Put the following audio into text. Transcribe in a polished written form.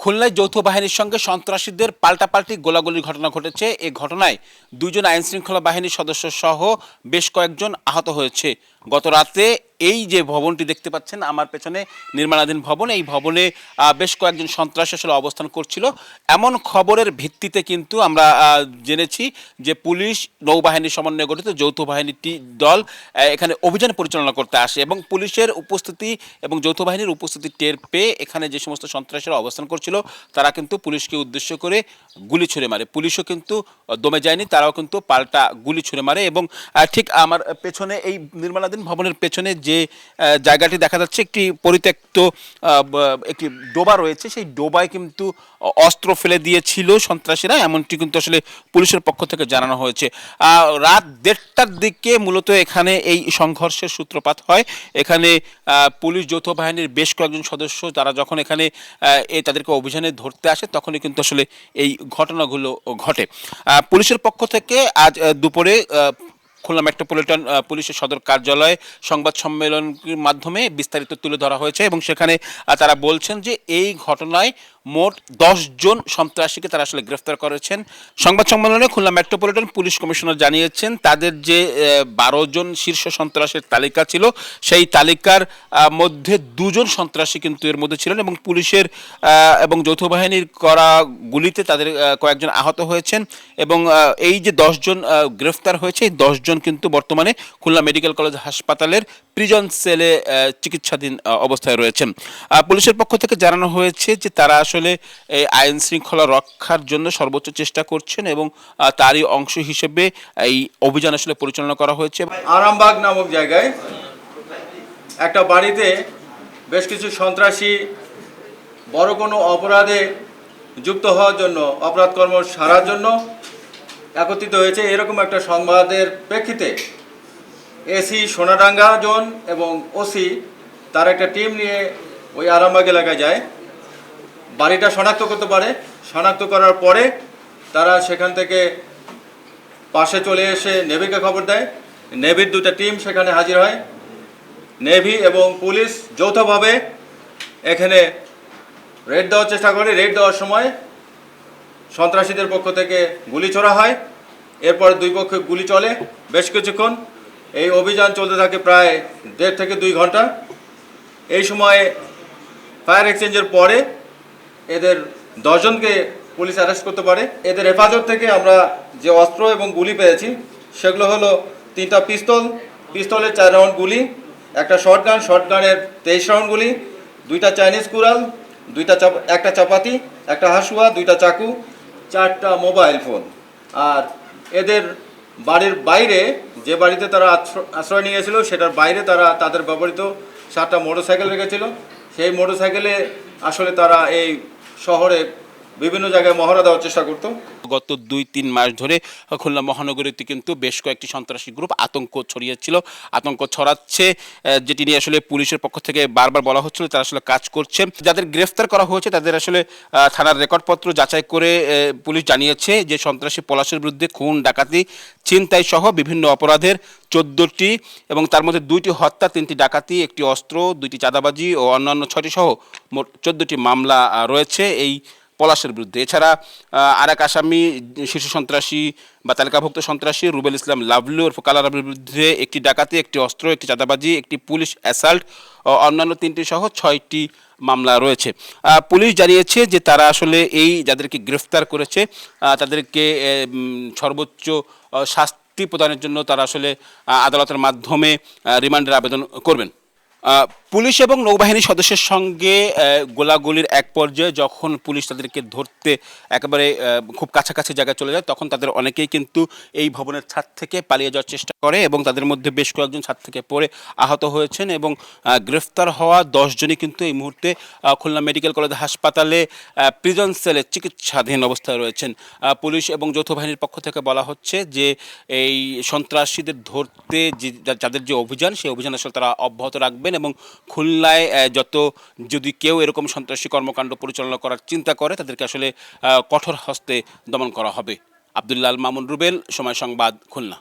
খুলনায় যৌথ বাহিনীর সঙ্গে সন্ত্রাসীদের পাল্টাপাল্টি গোলাগুলির ঘটনা ঘটেছে। এই ঘটনায় দুইজন আইনশৃঙ্খলা বাহিনীর সদস্য সহ বেশ কয়েকজন আহত হয়েছে। গত রাতে এই যে ভবনটি দেখতে পাচ্ছেন আমার পেছনে, নির্মাণাধীন ভবন, এই ভবনে বেশ কয়েকজন সন্ত্রাসী আসলে অবস্থান করছিল। এমন খবরের ভিত্তিতে কিন্তু আমরা জেনেছি যে পুলিশ নৌবাহিনীর সমন্বয়ে গঠিত যৌথ বাহিনীটি দল এখানে অভিযান পরিচালনা করতে আসে এবং পুলিশের উপস্থিতি এবং যৌথ বাহিনীর উপস্থিতি টের পেয়ে এখানে যে সমস্ত সন্ত্রাসীরা অবস্থান করছিল তারা কিন্তু পুলিশকে উদ্দেশ্য করে গুলি ছুড়ে মারে। পুলিশও কিন্তু দমে যায়নি, তারাও কিন্তু পাল্টা গুলি ছুড়ে মারে এবং ঠিক আমার পেছনে এই নির্মাণাধীন ভবনের পেছনে যে জায়গাটি দেখা যাচ্ছে, একটি পরিত্যক্ত একটি ডোবা রয়েছে, সেই ডোবায় কিন্তু অস্ত্র ফেলে দিয়েছিল সন্ত্রাসীরা, এমনটি কিন্তু আসলে পুলিশের পক্ষ থেকে জানানো হয়েছে। রাত 1:30টার দিকে মূলত এখানে এই সংঘর্ষের সূত্রপাত হয়। এখানে পুলিশ যৌথ বাহিনীর বেশ কয়েকজন সদস্য তারা যখন এখানে তাদেরকে অভিযানে ধরতে আসে তখনই কিন্তু আসলে এই ঘটনাগুলো ঘটে। পুলিশের পক্ষ থেকে আজ দুপুরে খুলনা মেট্রোপলিটন পুলিশের সদর কার্যালয়ে সংবাদ সম্মেলনের মাধ্যমে বিস্তারিত তুলে ধরা হয়েছে এবং সেখানে তারা বলছেন যে এই ঘটনায় মোট 10 জন সন্ত্রাসীকে তারা আসলে গ্রেফতার করেছেন। সংবাদ সম্মেলনে খুলনা মেট্রোপলিটন পুলিশ কমিশনার জানিয়েছেন তাদের যে 12 জন শীর্ষ সন্ত্রাসের তালিকা ছিল সেই তালিকার মধ্যে 2 জন সন্ত্রাসী কিন্তু এর মধ্যে ছিলেন এবং পুলিশের এবং যৌথ বাহিনীর করা গুলিতে তাদের কয়েকজন আহত হয়েছেন এবং এই যে 10 জন গ্রেফতার হয়েছে এই 10 জন কিন্তু বর্তমানে খুলনা মেডিকেল কলেজ হাসপাতালের প্রিজন সেলে চিকিৎসাধীন অবস্থায় রয়েছেন। পুলিশের পক্ষ থেকে জানানো হয়েছে যে তারা আসলে আইন শৃঙ্খলা রক্ষার জন্য সর্বোচ্চ চেষ্টা করছেন এবং তারই অংশ হিসেবে এই অভিযান আসলে পরিচালনা করা হয়েছে। আরামবাগ নামক জায়গায় একটা বাড়িতে বেশ কিছু সন্ত্রাসী বড় কোনো অপরাধে যুক্ত হওয়ার জন্য, অপরাধ কর্ম সারার জন্য একত্রিত হয়েছে, এরকম একটা সংবাদের প্রেক্ষিতে এসি সোনাডাঙ্গা জোন এবং ওসি তার একটা টিম নিয়ে ওই আরামবাগ এলাকায় যায়। বাড়িটা শনাক্ত করতে পারে, শনাক্ত করার পরে তারা সেখান থেকে পাশে চলে এসে নেভিকে খবর দেয়। নেভির 2টা টিম সেখানে হাজির হয়। নেভি এবং পুলিশ যৌথভাবে এখানে রেড দেওয়ার চেষ্টা করে। রেড দেওয়ার সময় সন্ত্রাসীদের পক্ষ থেকে গুলি ছোড়া হয়। এরপর দুই পক্ষে গুলি চলে বেশ কিছুক্ষণ। এই অভিযান চলতে থাকে প্রায় 1.5 থেকে 2 ঘন্টা। এই সময়ে ফায়ার এক্সচেঞ্জের পরে এদের 10 জনকে পুলিশ অ্যারেস্ট করতে পারে। এদের হেফাজত থেকে আমরা যে অস্ত্র এবং গুলি পেয়েছি সেগুলো হলো 3টা পিস্তল, পিস্তলের 4 রাউন্ড গুলি, একটা শর্টগান, শর্টগানের 23 রাউন্ড গুলি, 2টা চাইনিজ কুড়াল, একটা চাপাতি, একটা হাসুয়া, 2টা চাকু, 4টা মোবাইল ফোন। আর এদের বাড়ির বাইরে, যে বাড়িতে তারা আশ্রয় নিয়েছিল সেটার বাইরে তারা তাদের ব্যবহৃত 7টা মোটরসাইকেল রেখেছিল। সেই মোটরসাইকেলে আসলে তারা এই শহরে বিভিন্ন জায়গায় মহড়া দেওয়ার চেষ্টা করত। গত 2-3 মাস ধরে খুলনা মহানগরীতে কিন্তু বেশ কয়েকটি সন্ত্রাসী গ্রুপ আতঙ্ক ছড়িয়েছিল, আতঙ্ক ছড়াচ্ছে, যেটি নিয়ে আসলে পুলিশের পক্ষ থেকে বারবার বলা হচ্ছিল তারা আসলে কাজ করছে। যাদের গ্রেফতার করা হয়েছে তাদের আসলে থানার রেকর্ডপত্র যাচাই করে পুলিশ জানিয়েছে যে সন্ত্রাসী পলাশের বিরুদ্ধে খুন, ডাকাতি, ছিনতাই সহ বিভিন্ন অপরাধের 14টি এবং তার মধ্যে 2টি হত্যা, 3টি ডাকাতি, একটি অস্ত্র, 2টি চাঁদাবাজি ও অন্যান্য 6টি সহ মোট 14টি মামলা রয়েছে এই পলাশের বিরুদ্ধে। এছাড়া আরেক আসামি শীর্ষ সন্ত্রাসী বা তালিকাভুক্ত সন্ত্রাসী রুবেল ইসলাম লাভলু ওরফে কালারাবের বিরুদ্ধে একটি ডাকাতি, একটি অস্ত্র, একটি চাঁদাবাজি, একটি পুলিশ অ্যাসাল্ট ও অন্যান্য 3টি সহ 6টি মামলা রয়েছে। পুলিশ জানিয়েছে যে তারা আসলে এই যাদেরকে গ্রেফতার করেছে তাদেরকে সর্বোচ্চ শাস্তি প্রদানের জন্য তারা আসলে আদালতের মাধ্যমে রিমান্ডের আবেদন করবেন। পুলিশ এবং নৌবাহিনীর সদস্যের সঙ্গে গোলাগুলির এক পর্যায়ে যখন পুলিশ তাদেরকে ধরতে একেবারে খুব কাছাকাছি জায়গায় চলে যায় তখন তাদের অনেকেই কিন্তু এই ভবনের ছাদ থেকে পালিয়ে যাওয়ার চেষ্টা করে এবং তাদের মধ্যে বেশ কয়েকজন ছাদ থেকে পড়ে আহত হয়েছেন এবং গ্রেফতার হওয়া 10 জনই কিন্তু এই মুহূর্তে খুলনা মেডিকেল কলেজ হাসপাতালে প্রিজন সেলে চিকিৎসাধীন অবস্থায় রয়েছেন। পুলিশ এবং যৌথ বাহিনীর পক্ষ থেকে বলা হচ্ছে যে এই সন্ত্রাসীদের ধরতে যাদের যে অভিযান সেই অভিযান আসলে তারা অব্যাহত রাখবেন এবং খুলনায় যদি কেউ এরকম সন্ত্রাসী কর্মকাণ্ড পরিচালনা করার চিন্তা করে তাদেরকে আসলে কঠোর হস্তে দমন করা হবে। আব্দুল্লাহ আল মামুন, রুবেল, সময় সংবাদ, খুলনা।